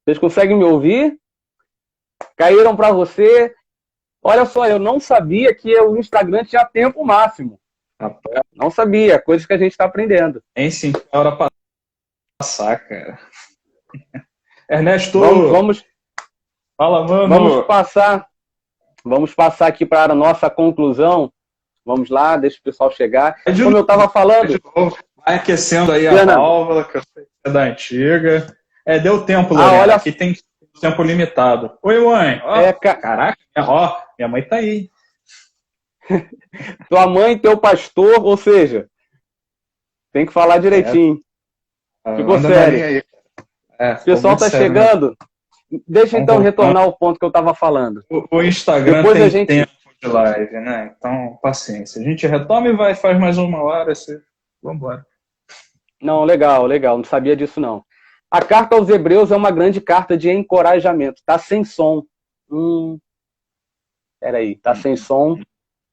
Vocês conseguem me ouvir? Caíram para você? Olha só, eu não sabia que o Instagram tinha tempo máximo. Rapaz, Não sabia, coisas que a gente está aprendendo. nem senti a hora passar, cara. Vamos, Ernesto, vamos, fala, vamos mano. passar, vamos passar aqui para a nossa conclusão. Vamos lá, deixa o pessoal chegar. Vai de Como eu novo, estava vai de falando, novo. Vai aquecendo aí a Fernando. válvula, que eu sei que é da antiga. Deu tempo, Ah, Lorena. olha, Aqui tem tempo limitado. Oi, mãe. Ó, é, caraca, minha mãe tá aí. tua mãe, teu pastor, ou seja, tem que falar É, direitinho. Ficou manda na linha sério. aí. O Ficou pessoal muito está sério mesmo. chegando. Deixa Vamos então voltando. retornar ao ponto que eu estava falando. O Instagram Depois a tem gente. tempo de live, né? Então, paciência. A gente retoma e faz mais uma hora. Vamos embora. Não, legal, legal. Não sabia disso, não. A carta aos Hebreus é uma grande carta de encorajamento. Tá sem som. Peraí, tá sem som.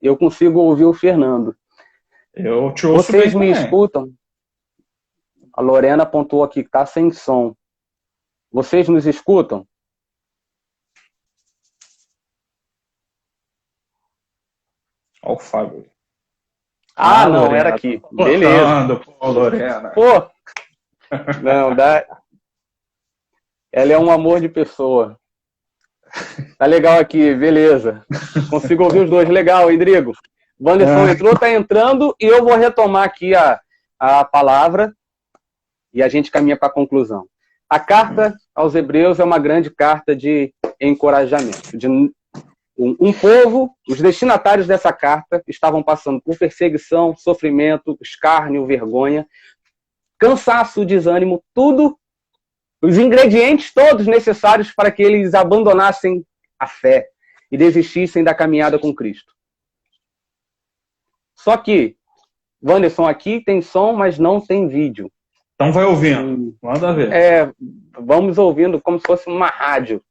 Eu consigo ouvir o Fernando. Eu te ouço bem Vocês me também. escutam? A Lorena apontou aqui que tá sem som. Vocês nos escutam? Olha o Fábio. Ah, não, era Lorena, tá aqui. Beleza. botando, pô, Lorena. Pô, não, dá. Ela é um amor de pessoa. Tá legal aqui, beleza. Consigo ouvir os dois. Legal, Rodrigo. Wanderson Ah, entrou, tá entrando e eu vou retomar aqui a palavra e a gente caminha para a conclusão. A carta aos Hebreus é uma grande carta de encorajamento. De um povo, os destinatários dessa carta estavam passando por perseguição, sofrimento, escárnio, vergonha, cansaço, desânimo, tudo, os ingredientes todos necessários para que eles abandonassem a fé e desistissem da caminhada com Cristo. Só que, Wanderson, aqui tem som, mas não tem vídeo. então vai ouvindo. Manda ver. Vamos ouvindo como se fosse uma rádio.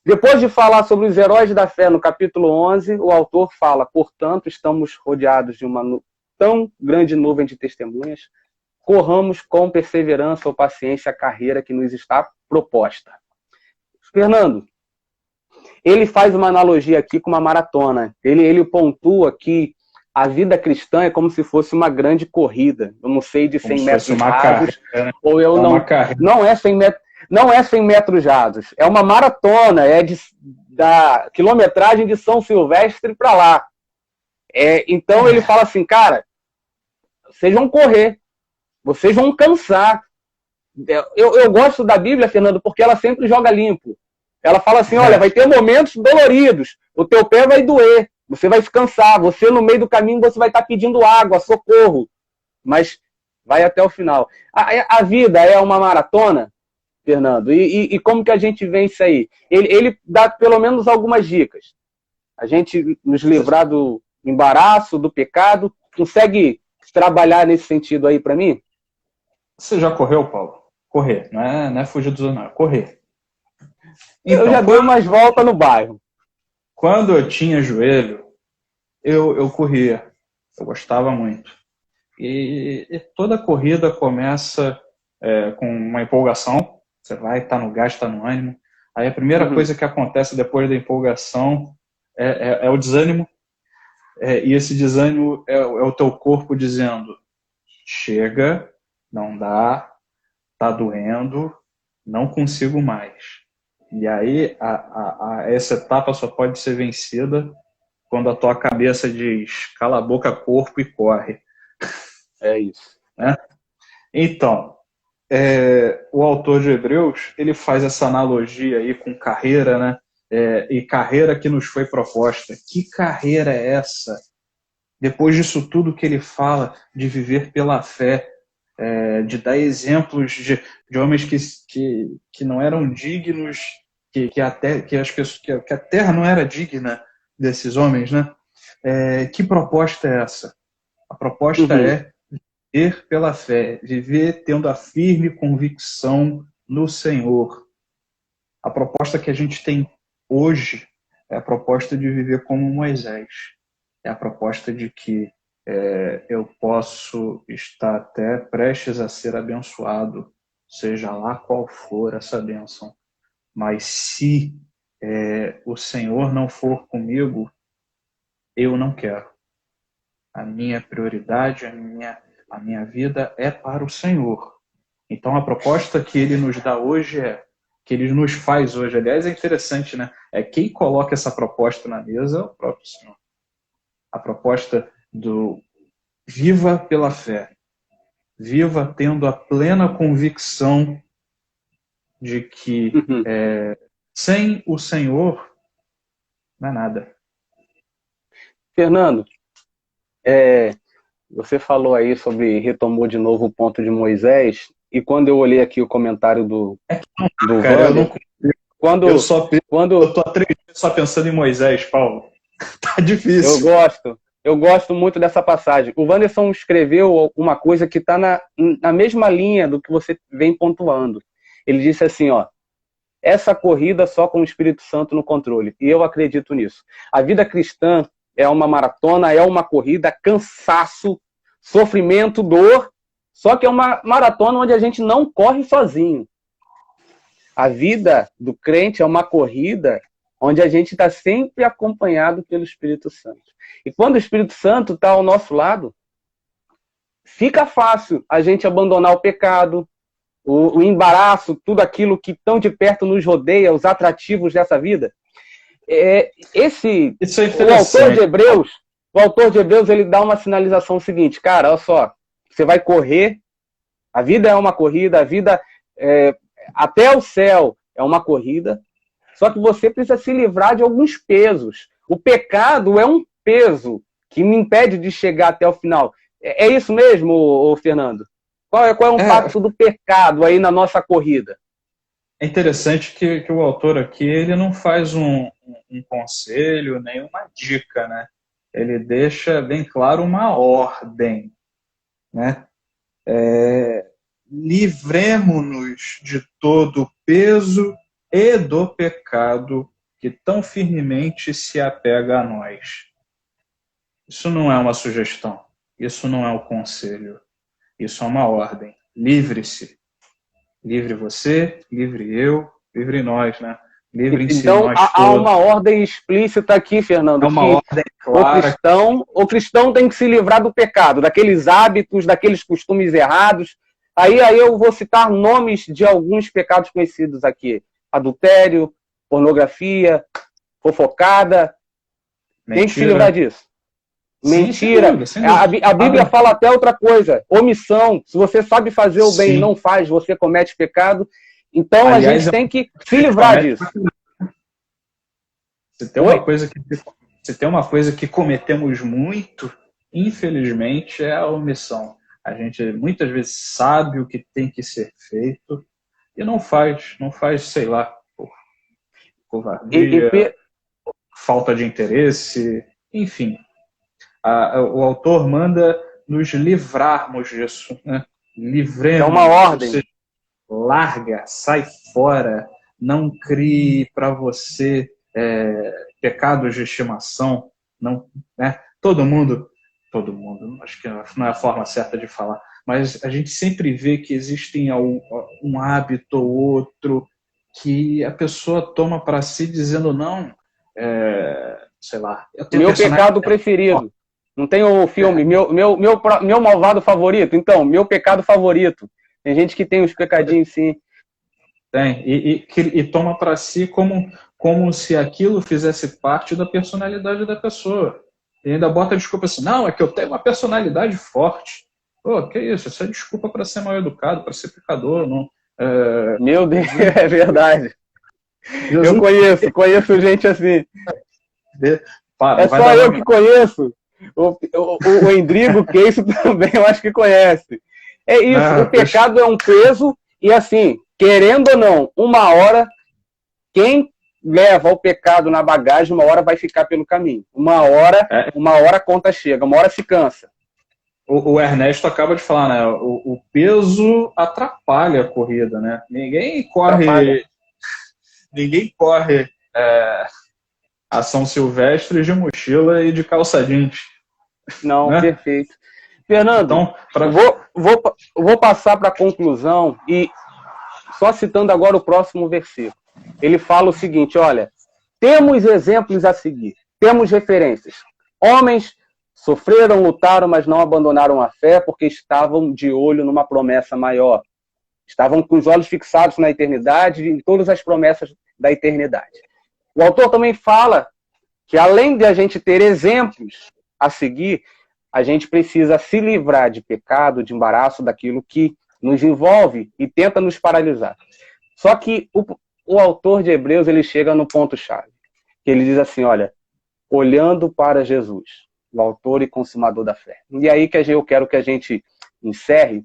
Depois de falar sobre os heróis da fé no capítulo 11, o autor fala: portanto, estamos rodeados de uma tão grande nuvem de testemunhas, corramos com perseverança ou paciência a carreira que nos está proposta. Fernando, ele faz uma analogia aqui com uma maratona. Ele pontua que a vida cristã é como se fosse uma grande corrida. Eu não sei de Como 100 se fosse metros uma rasos, carreira, né? ou eu É uma não. carreira. Não é 100 metros. Não é 100 metros rasos, é uma maratona, da quilometragem de São Silvestre para lá. Então ele fala assim, cara, vocês vão correr, vocês vão cansar. Eu gosto da Bíblia, Fernando, porque ela sempre joga limpo. Ela fala assim, olha, vai ter momentos doloridos, o teu pé vai doer, você vai se cansar, você no meio do caminho você vai estar pedindo água, socorro, mas vai até o final. A vida é uma maratona, Fernando, e como que a gente vence aí? Ele dá pelo menos algumas dicas. A gente nos livrar do embaraço, do pecado, consegue trabalhar nesse sentido aí para mim? Você já correu, Paulo? Correr, não é fugir do zona, é correr. Eu Então, já dei umas voltas no bairro. quando eu tinha joelho, eu corria. Eu gostava muito. E toda corrida começa com uma empolgação. Você vai, está no gás, está no ânimo. Aí a primeira Uhum. coisa que acontece depois da empolgação é o desânimo. E esse desânimo é o teu corpo dizendo: chega, não dá, tá doendo, não consigo mais. E aí essa etapa só pode ser vencida quando a tua cabeça diz: cala a boca, corpo, e corre. É isso. Né? Então, o autor de Hebreus, ele faz essa analogia aí com carreira, né? E carreira que nos foi proposta. Que carreira é essa? Depois disso tudo que ele fala de viver pela fé, de dar exemplos de homens que não eram dignos, que as pessoas, que a terra não era digna desses homens, né? Que proposta é essa? A proposta Uhum. é viver pela fé, viver tendo a firme convicção no Senhor. A proposta que a gente tem hoje é a proposta de viver como Moisés. É a proposta de que eu posso estar até prestes a ser abençoado, seja lá qual for essa bênção. Mas se o Senhor não for comigo, eu não quero. A minha prioridade, a minha vida é para o Senhor. Então a proposta que ele nos dá hoje que ele nos faz hoje, aliás, é interessante, né? Quem coloca essa proposta na mesa é o próprio Senhor. A proposta do viva pela fé. Viva tendo a plena convicção de que sem o Senhor não é nada. Fernando, você falou aí retomou de novo o ponto de Moisés, e quando eu olhei aqui o comentário do Wander, eu tô há 3 dias só pensando em Moisés, Paulo. Tá difícil. Eu gosto muito dessa passagem. O Wanderson escreveu uma coisa que está na mesma linha do que você vem pontuando. Ele disse assim, essa corrida só com o Espírito Santo no controle. E eu acredito nisso. A vida cristã é uma maratona, é uma corrida, cansaço, sofrimento, dor, só que é uma maratona onde a gente não corre sozinho. A vida do crente é uma corrida onde a gente está sempre acompanhado pelo Espírito Santo. E quando o Espírito Santo está ao nosso lado, fica fácil a gente abandonar o pecado, o embaraço, tudo aquilo que tão de perto nos rodeia, os atrativos dessa vida. Isso é o autor de Hebreus, ele dá uma sinalização seguinte, cara, olha só, você vai correr, a vida é uma corrida, a vida até o céu é uma corrida, só que você precisa se livrar de alguns pesos. O pecado é um peso que me impede de chegar até o final. É isso mesmo, Fernando? Qual é o impacto do pecado aí na nossa corrida? É interessante que o autor aqui ele não faz um conselho, nem uma dica, né? Ele deixa bem claro uma ordem, né? Livremo-nos de todo o peso e do pecado que tão firmemente se apega a nós. Isso não é uma sugestão, isso não é um conselho, isso é uma ordem. Livre-se. Livre você, livre eu, livre nós, né? Livre-se então, nós há uma ordem explícita aqui, Fernando. É uma ordem clara. O cristão tem que se livrar do pecado, daqueles hábitos, daqueles costumes errados. Aí eu vou citar nomes de alguns pecados conhecidos aqui. Adultério, pornografia, fofocada. Mentira. Tem que se livrar disso. Mentira. Sem dúvida. A Bíblia fala até outra coisa. Omissão. Se você sabe fazer o bem e não faz, você comete pecado. Então, aliás, a gente tem que se livrar disso. Se tem uma coisa que cometemos muito, infelizmente, é a omissão. A gente muitas vezes sabe o que tem que ser feito e não faz, sei lá, por covardia, falta de interesse, enfim. O autor manda nos livrarmos disso, né? Livremos. É uma ordem. Seja, larga, sai fora, não crie para você pecados de estimação, não, né? Todo mundo, acho que não é a forma certa de falar, mas a gente sempre vê que existem um hábito ou outro que a pessoa toma para si dizendo não, sei lá. Meu pecado preferido. Não tem o filme, meu malvado favorito. Então, meu pecado favorito. Tem gente que tem os pecadinhos, sim. Tem, e toma para si como se aquilo fizesse parte da personalidade da pessoa. E ainda bota a desculpa assim, não, é que eu tenho uma personalidade forte. Pô, que isso? Isso é desculpa para ser mal educado, para ser pecador. Não, Meu Deus, é verdade. Jesus... Eu conheço gente assim. Só eu que conheço. O Endrigo Queijo também eu acho que conhece. É isso, o pecado é um peso e assim, querendo ou não, uma hora, quem leva o pecado na bagagem, uma hora vai ficar pelo caminho. Uma hora a conta chega, uma hora se cansa. O Ernesto acaba de falar, né? O peso atrapalha a corrida, né? Ninguém corre a São Silvestre de mochila e de calça jeans. Não, né? Perfeito. Fernando, então, vou passar para a conclusão e só citando agora o próximo versículo. Ele fala o seguinte, olha, temos exemplos a seguir, temos referências. Homens sofreram, lutaram, mas não abandonaram a fé porque estavam de olho numa promessa maior. Estavam com os olhos fixados na eternidade e em todas as promessas da eternidade. O autor também fala que, além de a gente ter exemplos a seguir, a gente precisa se livrar de pecado, de embaraço, daquilo que nos envolve e tenta nos paralisar. Só que o autor de Hebreus, ele chega no ponto-chave, que ele diz assim, olha, olhando para Jesus, o autor e consumador da fé. E aí que eu quero que a gente encerre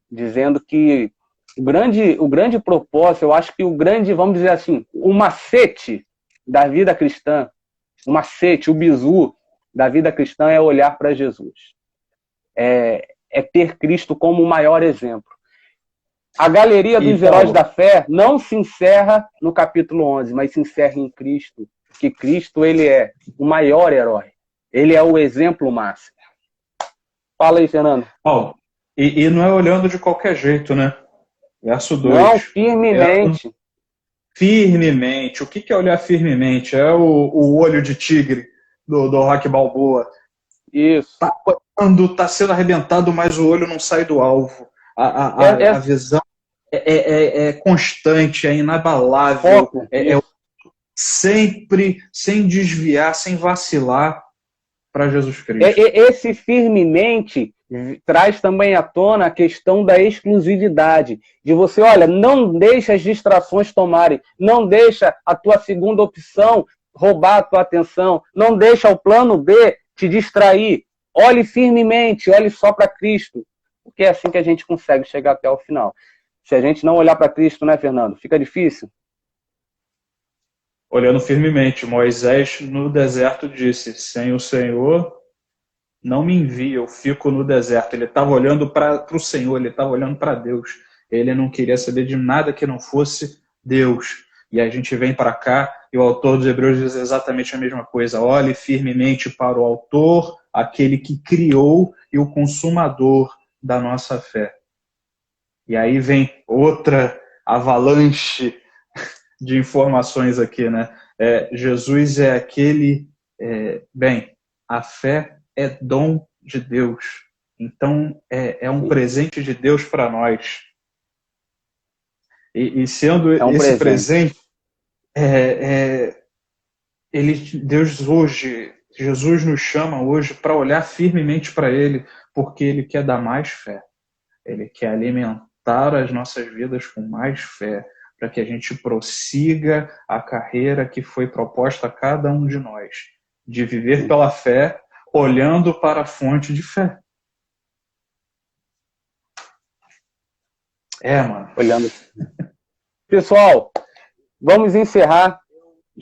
dizendo que o grande propósito, eu acho que o grande, vamos dizer assim, o macete da vida cristã, o macete, o bizu da vida cristã é olhar para Jesus. É ter Cristo como o maior exemplo. A galeria dos heróis da fé não se encerra no capítulo 11, mas se encerra em Cristo, que Cristo, ele é o maior herói. Ele é o exemplo máximo. Fala aí, Fernando. Oh, e não é olhando de qualquer jeito, né? Verso 2. Não, firmemente. Firmemente. O que é olhar firmemente? É o olho de tigre do Rocky Balboa. Isso. Tá sendo arrebentado, mas o olho não sai do alvo. A visão é constante, é inabalável. Sempre sem desviar, sem vacilar para Jesus Cristo. Esse firmemente traz também à tona a questão da exclusividade. De você, olha, não deixa as distrações tomarem, não deixa a tua segunda opção roubar a tua atenção, não deixa o plano B te distrair. Olhe firmemente, olhe só para Cristo, porque é assim que a gente consegue chegar até o final. Se a gente não olhar para Cristo, né, Fernando? Fica difícil? Olhando firmemente, Moisés no deserto disse, sem o Senhor não me envia, eu fico no deserto. Ele estava olhando para o Senhor, ele estava olhando para Deus. Ele não queria saber de nada que não fosse Deus. E a gente vem para cá e o autor dos Hebreus diz exatamente a mesma coisa. Olhe firmemente para o autor, aquele que criou e o consumador da nossa fé. E aí vem outra avalanche de informações aqui, né? Jesus é aquele... a fé é dom de Deus. Então, é um presente de Deus para nós. E sendo esse presente, Jesus nos chama hoje para olhar firmemente para Ele, porque Ele quer dar mais fé. Ele quer alimentar as nossas vidas com mais fé, para que a gente prossiga a carreira que foi proposta a cada um de nós, de viver pela fé, olhando para a fonte de fé. Mano. Olhando. Pessoal, vamos encerrar.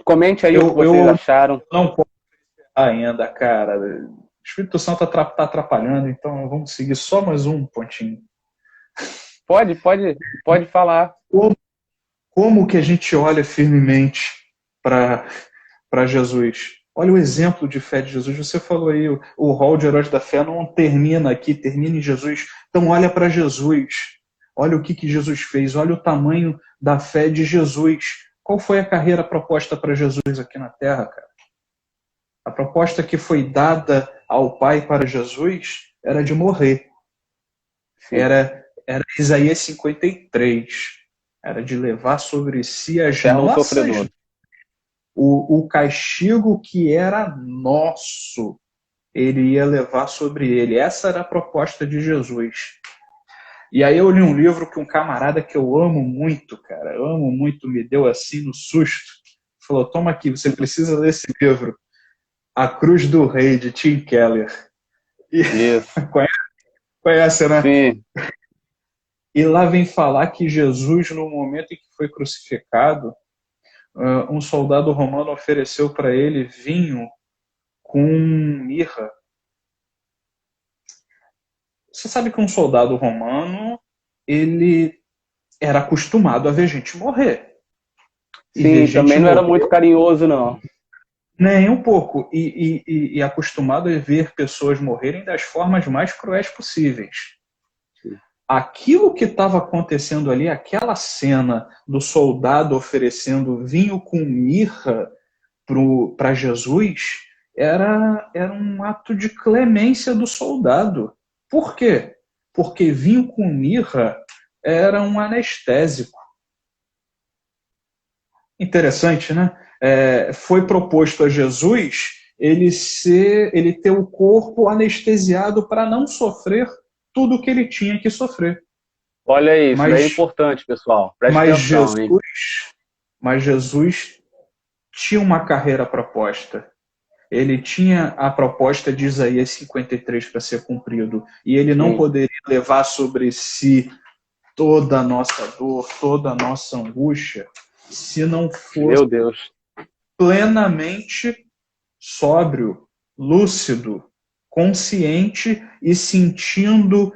Comente aí o que vocês acharam. Não posso encerrar ainda, cara. O Espírito Santo está atrapalhando, então vamos seguir só mais um pontinho. Pode falar. Como que a gente olha firmemente para Jesus? Olha o exemplo de fé de Jesus. Você falou aí, o rol de heróis da fé não termina aqui, termina em Jesus. Então olha para Jesus. Olha o que Jesus fez. Olha o tamanho da fé de Jesus. Qual foi a carreira proposta para Jesus aqui na Terra, cara? A proposta que foi dada ao Pai para Jesus era de morrer. Era Isaías 53. Era de levar sobre si as nossas... O castigo que era nosso, ele ia levar sobre ele. Essa era a proposta de Jesus. E aí eu li um livro que um camarada que eu amo muito, cara, eu amo muito, me deu assim no susto. Falou, toma aqui, você precisa ler esse livro. A Cruz do Rei, de Tim Keller. Isso. Conhece, né? Sim. E lá vem falar que Jesus, no momento em que foi crucificado, um soldado romano ofereceu para ele vinho com mirra. Você sabe que um soldado romano, ele era acostumado a ver gente morrer. Sim, também não era muito carinhoso, não. Nem um pouco. E acostumado a ver pessoas morrerem das formas mais cruéis possíveis. aquilo que estava acontecendo ali, aquela cena do soldado oferecendo vinho com mirra para Jesus, era um ato de clemência do soldado. Por quê? Porque vinho com mirra era um anestésico. Interessante, né? Foi proposto a Jesus ele ter o corpo anestesiado para não sofrer tudo o que ele tinha que sofrer. Olha aí, isso daí é Mas, importante, pessoal. Preste mas atenção, hein? Jesus tinha uma carreira proposta. Ele tinha a proposta de Isaías 53 para ser cumprido. E ele não Sim. poderia levar sobre si toda a nossa dor, toda a nossa angústia, se não fosse Meu Deus. plenamente sóbrio, lúcido, consciente e sentindo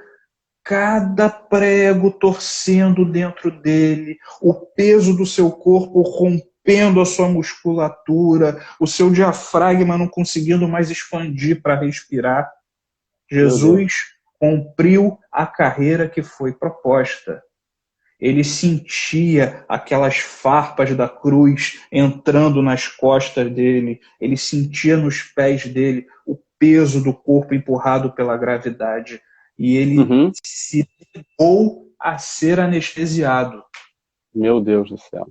cada prego torcendo dentro dele, o peso do seu corpo rompendo a sua musculatura, o seu diafragma não conseguindo mais expandir para respirar. Jesus cumpriu a carreira que foi proposta. Ele sentia aquelas farpas da cruz entrando nas costas dele, ele sentia nos pés dele o peso do corpo empurrado pela gravidade. E ele se negou a ser anestesiado. Meu Deus do céu.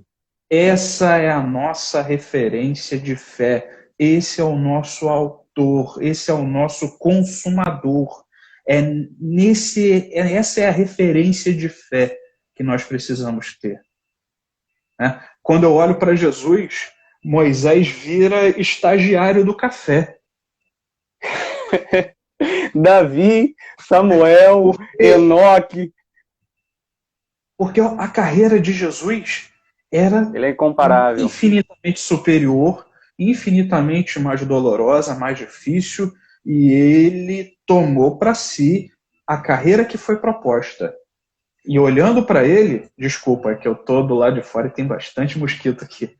Essa é a nossa referência de fé. Esse é o nosso autor, esse é o nosso consumador. Essa é a referência de fé que nós precisamos ter. Quando eu olho para Jesus, Moisés vira estagiário do café. Davi, Samuel, Enoque. Porque a carreira de Jesus era Ele é incomparável. infinitamente superior, infinitamente mais dolorosa, mais difícil, e ele tomou para si a carreira que foi proposta. E olhando para ele, desculpa, é que eu tô do lado de fora e tem bastante mosquito aqui.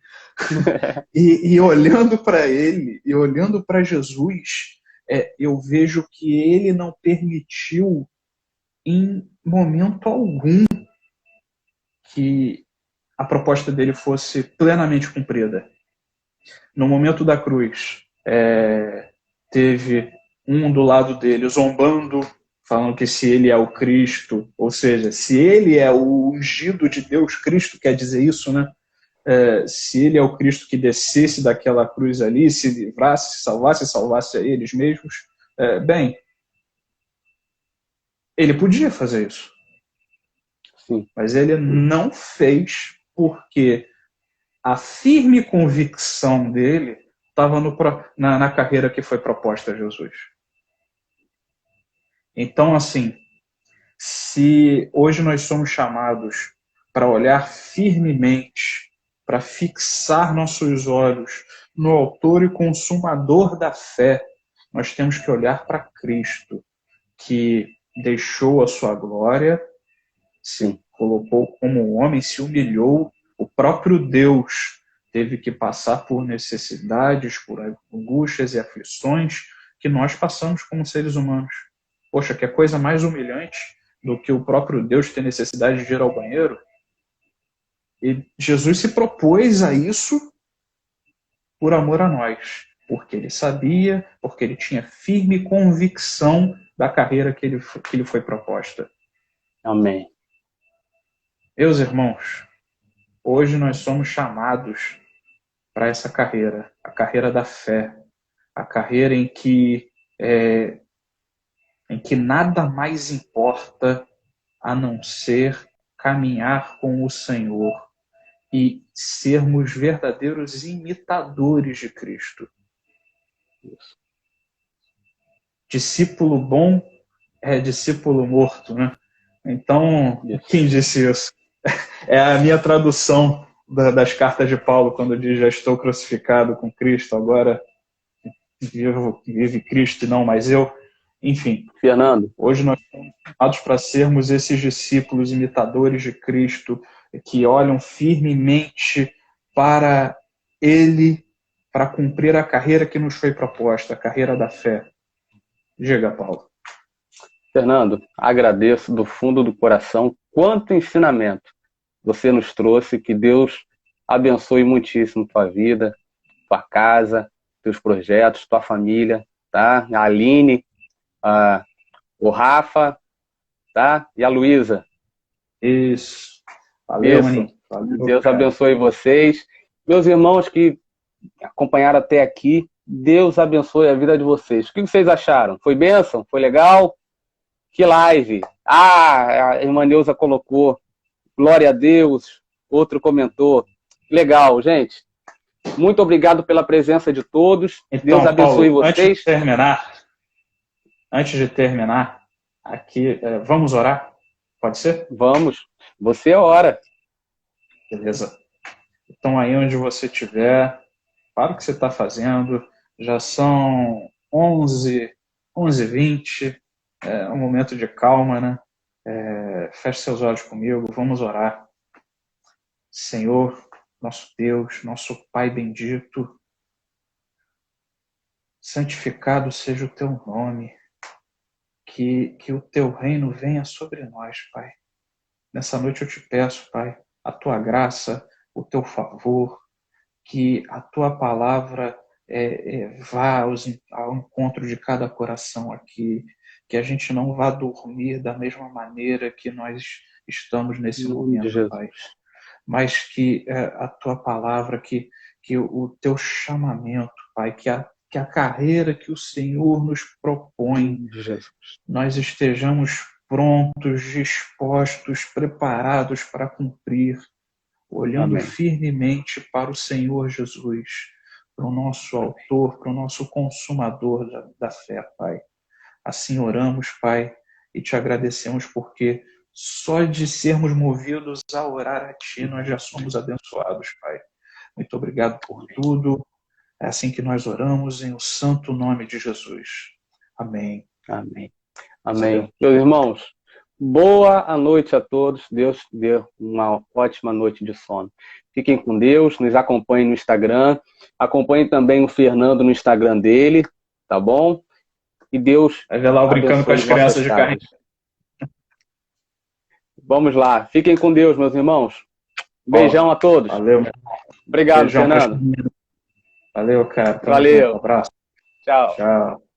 e olhando para ele, e olhando para Jesus, eu vejo que ele não permitiu em momento algum que a proposta dele fosse plenamente cumprida. No momento da cruz, teve um do lado dele zombando, falando que se ele é o Cristo, ou seja, se ele é o ungido de Deus, Cristo quer dizer isso, né? Se ele é o Cristo que descesse daquela cruz ali, se livrasse, se salvasse a eles mesmos, bem, ele podia fazer isso. Sim. Mas ele não fez porque a firme convicção dele estava na carreira que foi proposta a Jesus. Então, assim, se hoje nós somos chamados para olhar firmemente, para fixar nossos olhos no autor e consumador da fé, nós temos que olhar para Cristo, que deixou a sua glória, se colocou como homem, se humilhou, o próprio Deus teve que passar por necessidades, por angústias e aflições que nós passamos como seres humanos. Poxa, que coisa mais humilhante do que o próprio Deus ter necessidade de ir ao banheiro? E Jesus se propôs a isso por amor a nós, porque ele sabia, porque ele tinha firme convicção da carreira que lhe foi proposta. Amém. Meus irmãos, hoje nós somos chamados para essa carreira, a carreira da fé, a carreira em que nada mais importa a não ser caminhar com o Senhor e sermos verdadeiros imitadores de Cristo. Isso. Discípulo bom é discípulo morto, né? Então, quem disse isso? É a minha tradução das cartas de Paulo, quando diz: já estou crucificado com Cristo, agora vive Cristo e não mais eu. Enfim, Fernando, hoje nós somos chamados para sermos esses discípulos imitadores de Cristo, que olham firmemente para Ele, para cumprir a carreira que nos foi proposta, a carreira da fé. Diga, Paulo. Fernando, agradeço do fundo do coração quanto ensinamento você nos trouxe. Que Deus abençoe muitíssimo tua vida, tua casa, teus projetos, tua família, tá? A Aline, o Rafa, tá? E a Luísa. Isso. Valeu, Isso. maninho. Valeu, Deus cara. abençoe vocês. Meus irmãos que acompanharam até aqui, Deus abençoe a vida de vocês. O que vocês acharam? Foi bênção? Foi legal? Que live! A irmã Neuza colocou. Glória a Deus. Outro comentou. Legal, gente. Muito obrigado pela presença de todos. Então, Deus abençoe Paulo, vocês. antes de terminar, aqui, vamos orar? Pode ser? Vamos. Você é hora. Beleza. Então, aí onde você estiver, para o que você está fazendo, já são 11h20, um momento de calma, né? Feche seus olhos comigo, vamos orar. Senhor, nosso Deus, nosso Pai bendito, santificado seja o teu nome, que o teu reino venha sobre nós, Pai. Nessa noite eu te peço, Pai, a tua graça, o teu favor, que a tua palavra vá ao encontro de cada coração aqui, que a gente não vá dormir da mesma maneira que nós estamos nesse momento, Pai. Mas que a tua palavra, que o teu chamamento, Pai, que a carreira que o Senhor nos propõe, nós estejamos prontos, dispostos, preparados para cumprir, olhando Amém. firmemente para o Senhor Jesus, para o nosso autor, para o nosso consumador da fé, Pai. Assim oramos, Pai, e te agradecemos porque só de sermos movidos a orar a Ti, nós já somos abençoados, Pai. Muito obrigado por tudo. É assim que nós oramos, em o santo nome de Jesus. Amém. Amém. Amém. Meus irmãos, boa noite a todos. Deus dê uma ótima noite de sono. Fiquem com Deus, nos acompanhem no Instagram. Acompanhem também o Fernando no Instagram dele, tá bom? E Deus vai ver lá brincando com as crianças de carrinho. Vamos lá. Fiquem com Deus, meus irmãos. Beijão a todos. Valeu, meu irmão. Obrigado, Fernando. Valeu, cara. Valeu. Um abraço. Tchau. Tchau.